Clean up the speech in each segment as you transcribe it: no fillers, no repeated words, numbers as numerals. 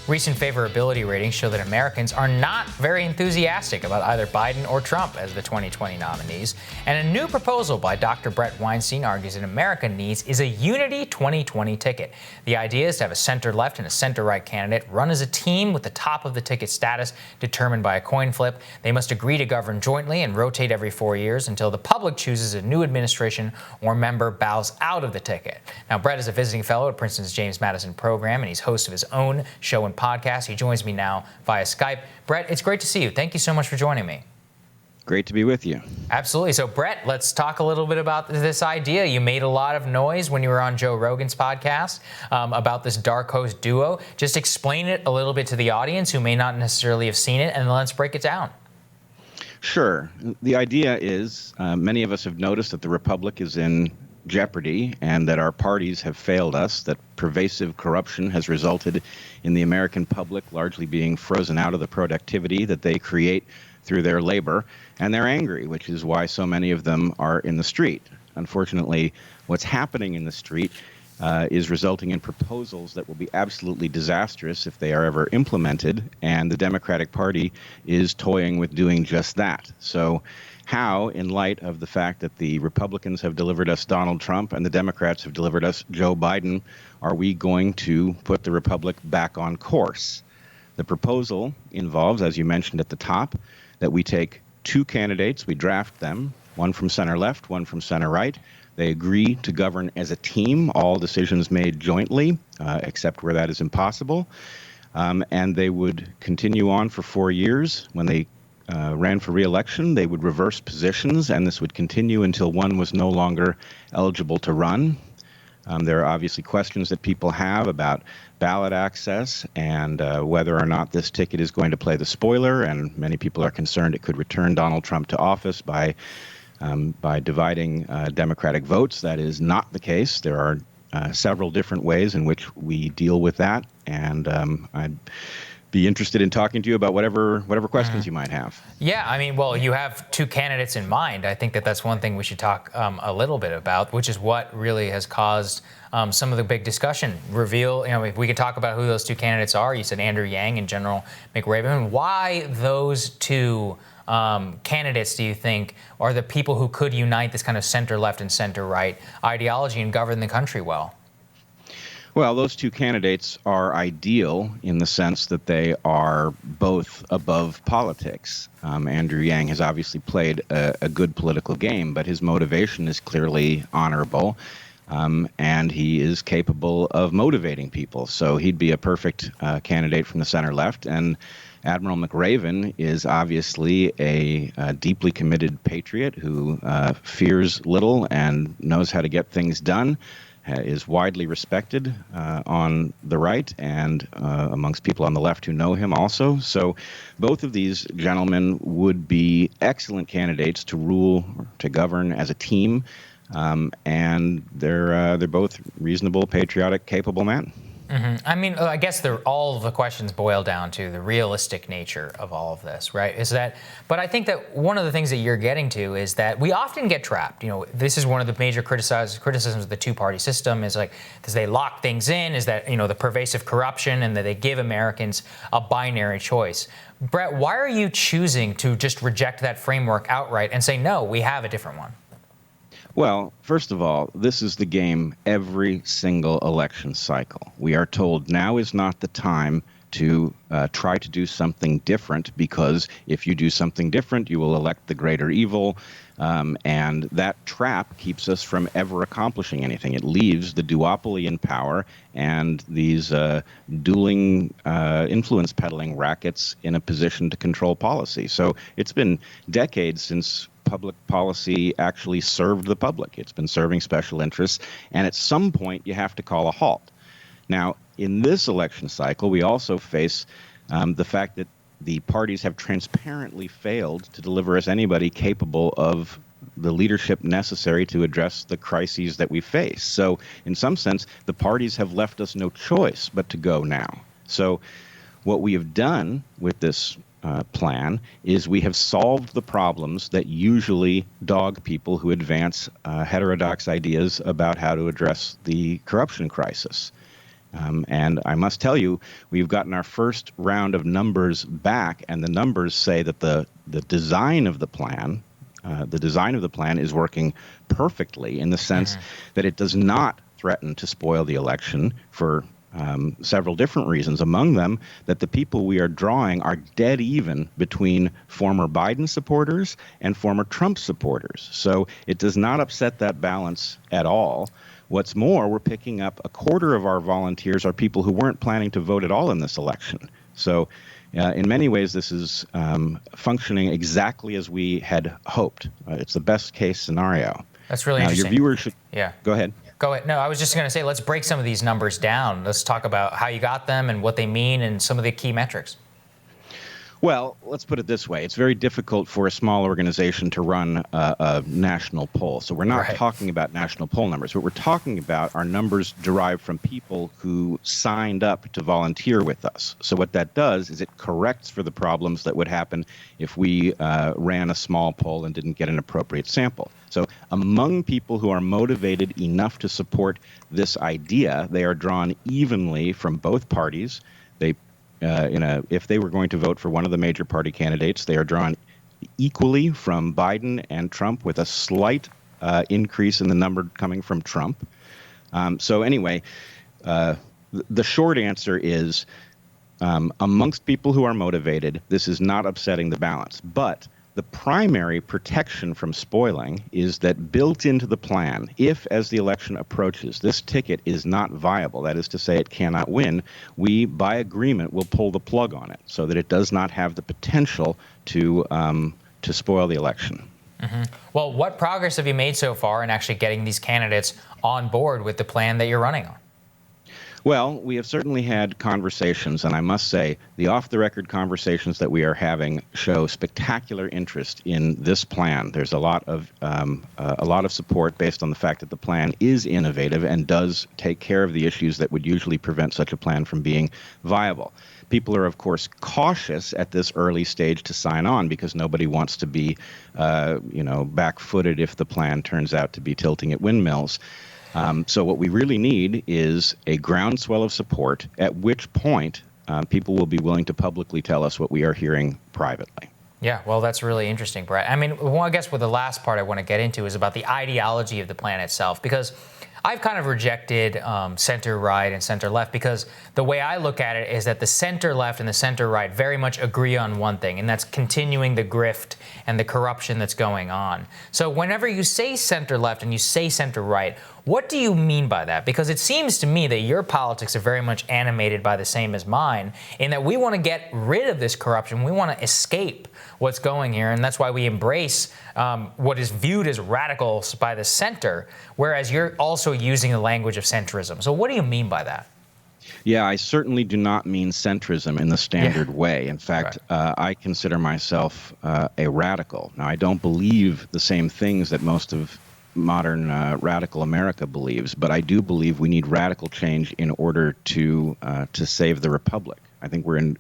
Recent favorability ratings show that Americans are not very enthusiastic about either Biden or Trump as the 2020 nominees. And a new proposal by Dr. Bret Weinstein argues that America needs is a unity 2020 ticket. The idea is to have a center-left and a center-right candidate run as a team with the top of the ticket status determined by a coin flip. They must agree to govern jointly and rotate every 4 years until the public chooses a new administration or member bows out of the ticket. Now, Bret is a visiting fellow at Princeton's James Madison Program, and he's host of his own show and podcast. He joins me now via Skype. Bret, it's great to see you. Thank you so much for joining me. Great to be with you. Absolutely. So, Bret, let's talk a little bit about this idea. You made a lot of noise when you were on Joe Rogan's podcast about this dark host duo. Just explain it a little bit to the audience who may not necessarily have seen it, and let's break it down. Sure. The idea is many of us have noticed that the Republic is in jeopardy and that our parties have failed us, that pervasive corruption has resulted in the American public largely being frozen out of the productivity that they create through their labor, and they're angry, which is why so many of them are in the street. Unfortunately, what's happening in the street is resulting in proposals that will be absolutely disastrous if they are ever implemented, and the Democratic Party is toying with doing just that. So how, in light of the fact that the Republicans have delivered us Donald Trump and the Democrats have delivered us Joe Biden, are we going to put the Republic back on course? The proposal involves, as you mentioned at the top, that we take two candidates, we draft them, one from center left, one from center right. They agree to govern as a team, all decisions made jointly, except where that is impossible. And they would continue on for 4 years. When they ran for re-election, they would reverse positions, and this would continue until one was no longer eligible to run. There are obviously questions that people have about ballot access and whether or not this ticket is going to play the spoiler, and many people are concerned it could return Donald Trump to office by dividing Democratic votes. That is not the case. There are several different ways in which we deal with that, and I'd be interested in talking to you about whatever questions you might have. Yeah, I mean, well, you have two candidates in mind. I think that's one thing we should talk a little bit about, which is what really has caused some of the big discussion. If we could talk about who those two candidates are. You said Andrew Yang and General McRaven. Why those two candidates, do you think, are the people who could unite this kind of center-left and center-right ideology and govern the country well? Well, those two candidates are ideal in the sense that they are both above politics. Andrew Yang has obviously played a good political game, but his motivation is clearly honorable, and he is capable of motivating people. So he'd be a perfect candidate from the center-left. And Admiral McRaven is obviously a deeply committed patriot who fears little and knows how to get things done, is widely respected on the right and amongst people on the left who know him also. So both of these gentlemen would be excellent candidates to rule, to govern as a team, and they're both reasonable, patriotic, capable men. Mm-hmm. I mean, I guess all of the questions boil down to the realistic nature of all of this, right? But I think that one of the things that you're getting to is that we often get trapped. This is one of the major criticisms of the two-party system is because they lock things in, is that, the pervasive corruption and that they give Americans a binary choice. Bret, why are you choosing to just reject that framework outright and say, no, we have a different one? Well, first of all, this is the game every single election cycle. We are told now is not the time to try to do something different, because if you do something different, you will elect the greater evil. And that trap keeps us from ever accomplishing anything. It leaves the duopoly in power and these dueling influence peddling rackets in a position to control policy. So it's been decades since public policy actually served the public. It's been serving special interests, and at some point you have to call a halt. Now, in this election cycle, we also face the fact that the parties have transparently failed to deliver us anybody capable of the leadership necessary to address the crises that we face. So in some sense, the parties have left us no choice but to go now. So what we have done with this plan is we have solved the problems that usually dog people who advance heterodox ideas about how to address the corruption crisis. And I must tell you, we've gotten our first round of numbers back, and the numbers say that the design of the plan, is working perfectly in the sense that it does not threaten to spoil the election for several different reasons. Among them, that the people we are drawing are dead even between former Biden supporters and former Trump supporters. So it does not upset that balance at all. What's more, we're picking up a quarter of our volunteers are people who weren't planning to vote at all in this election. So in many ways, this is functioning exactly as we had hoped. It's the best case scenario. That's really interesting. Your viewers should... Yeah. Go ahead. Go ahead. No, I was just going to say, let's break some of these numbers down. Let's talk about how you got them and what they mean and some of the key metrics. Well, let's put it this way. It's very difficult for a small organization to run a national poll. So we're not talking about national poll numbers. What we're talking about are numbers derived from people who signed up to volunteer with us. So what that does is it corrects for the problems that would happen if we ran a small poll and didn't get an appropriate sample. So among people who are motivated enough to support this idea, they are drawn evenly from both parties. They if they were going to vote for one of the major party candidates, they are drawn equally from Biden and Trump, with a slight increase in the number coming from Trump. So anyway, the short answer is amongst people who are motivated, this is not upsetting the balance. But the primary protection from spoiling is that built into the plan, if as the election approaches, this ticket is not viable, that is to say it cannot win, we, by agreement, will pull the plug on it so that it does not have the potential to spoil the election. Well, what progress have you made so far in actually getting these candidates on board with the plan that you're running on? Well, we have certainly had conversations, and I must say the off-the-record conversations that we are having show spectacular interest in this plan. There's a lot of support based on the fact that the plan is innovative and does take care of the issues that would usually prevent such a plan from being viable. People are, of course, cautious at this early stage to sign on because nobody wants to be, back-footed if the plan turns out to be tilting at windmills. So what we really need is a groundswell of support, at which point people will be willing to publicly tell us what we are hearing privately. Yeah, well, that's really interesting, Brett. I mean, well, I guess the last part I want to get into is about the ideology of the plan itself, because I've kind of rejected center-right and center-left, because the way I look at it is that the center-left and the center-right very much agree on one thing, and that's continuing the grift and the corruption that's going on. So whenever you say center-left and you say center-right, what do you mean by that? Because it seems to me that your politics are very much animated by the same as mine, in that we want to get rid of this corruption. We want to escape what's going here, and that's why we embrace what is viewed as radicals by the center, whereas you're also using the language of centrism. So what do you mean by that? Yeah, I certainly do not mean centrism in the standard way. In fact, I consider myself a radical. Now, I don't believe the same things that most of modern radical America believes, but I do believe we need radical change in order to save the republic. I think we're in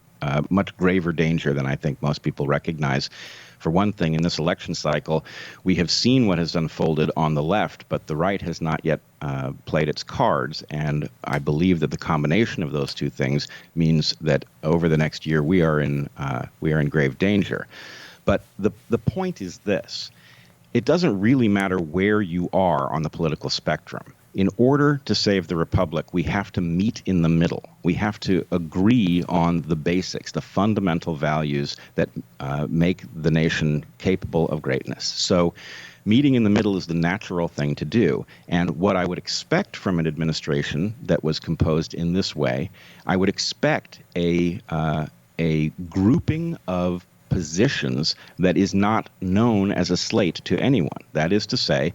much graver danger than I think most people recognize. For one thing, in this election cycle, we have seen what has unfolded on the left, but the right has not yet played its cards. And I believe that the combination of those two things means that over the next year we are in grave danger. But the point is this: it doesn't really matter where you are on the political spectrum. In order to save the republic, we have to meet in the middle. We have to agree on the basics, the fundamental values that make the nation capable of greatness. So meeting in the middle is the natural thing to do. And what I would expect from an administration that was composed in this way, I would expect a grouping of positions that is not known as a slate to anyone. That is to say,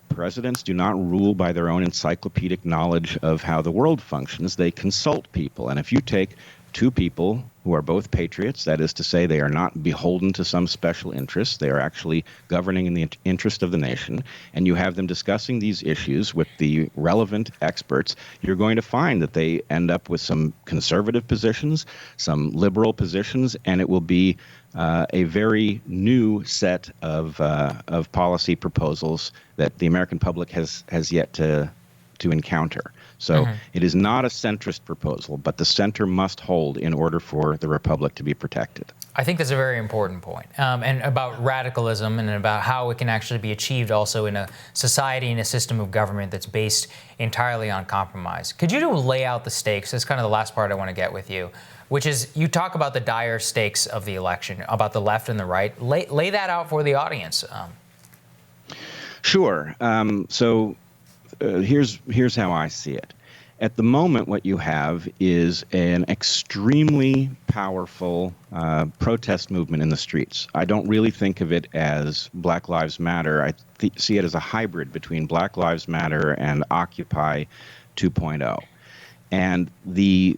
presidents do not rule by their own encyclopedic knowledge of how the world functions. They consult people. And if you take two people who are both patriots, that is to say they are not beholden to some special interest, they are actually governing in the interest of the nation, and you have them discussing these issues with the relevant experts, you're going to find that they end up with some conservative positions, some liberal positions, and it will be a very new set of policy proposals that the American public has yet to encounter. So it is not a centrist proposal, but the center must hold in order for the republic to be protected. I think that's a very important point. And about radicalism and about how it can actually be achieved also in a society and a system of government that's based entirely on compromise. Could you lay out the stakes? That's kind of the last part I want to get with you, which is you talk about the dire stakes of the election, about the left and the right. Lay that out for the audience. Sure. Here's how I see it. At the moment, what you have is an extremely powerful protest movement in the streets. I don't really think of it as Black Lives Matter. I see it as a hybrid between Black Lives Matter and Occupy 2.0. And the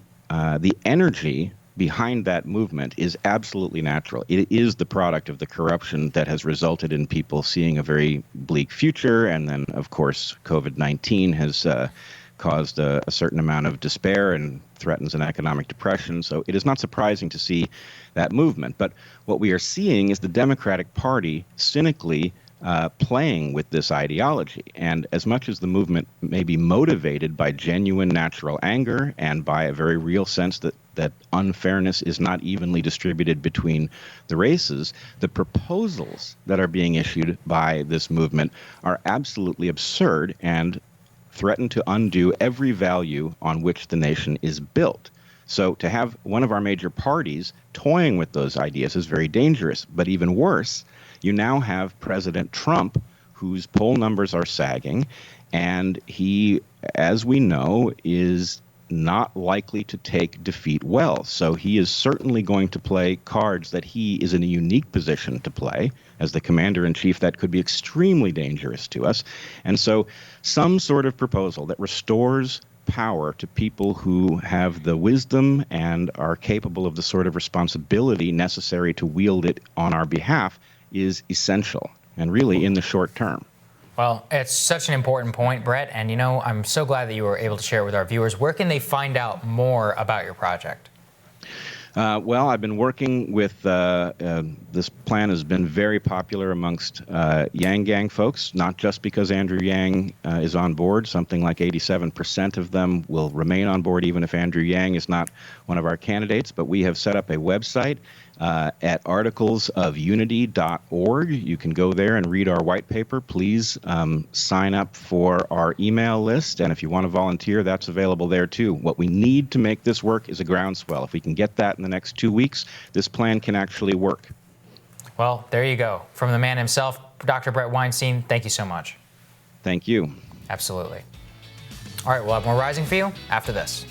energy behind that movement is absolutely natural. It is the product of the corruption that has resulted in people seeing a very bleak future. And then, of course, COVID-19 has caused a certain amount of despair and threatens an economic depression. So it is not surprising to see that movement. But what we are seeing is the Democratic Party cynically playing with this ideology. And as much as the movement may be motivated by genuine natural anger and by a very real sense that unfairness is not evenly distributed between the races, the proposals that are being issued by this movement are absolutely absurd and threaten to undo every value on which the nation is built. So to have one of our major parties toying with those ideas is very dangerous. But even worse, you now have President Trump, whose poll numbers are sagging, and he, as we know, is not likely to take defeat well. So he is certainly going to play cards that he is in a unique position to play. As the commander-in-chief, that could be extremely dangerous to us. And so some sort of proposal that restores power to people who have the wisdom and are capable of the sort of responsibility necessary to wield it on our behalf is essential, and really in the short term. Well, it's such an important point, Bret, and I'm so glad that you were able to share it with our viewers. Where can they find out more about your project? Well, I've been working with, this plan has been very popular amongst Yang Gang folks, not just because Andrew Yang is on board. Something like 87% of them will remain on board even if Andrew Yang is not one of our candidates. But we have set up a website at articlesofunity.org. You can go there and read our white paper. Please sign up for our email list. And if you want to volunteer, that's available there too. What we need to make this work is a groundswell. If we can get that in the next 2 weeks, this plan can actually work. Well, there you go. From the man himself, Dr. Bret Weinstein, thank you so much. Thank you. Absolutely. All right, we'll have more Rising for you after this.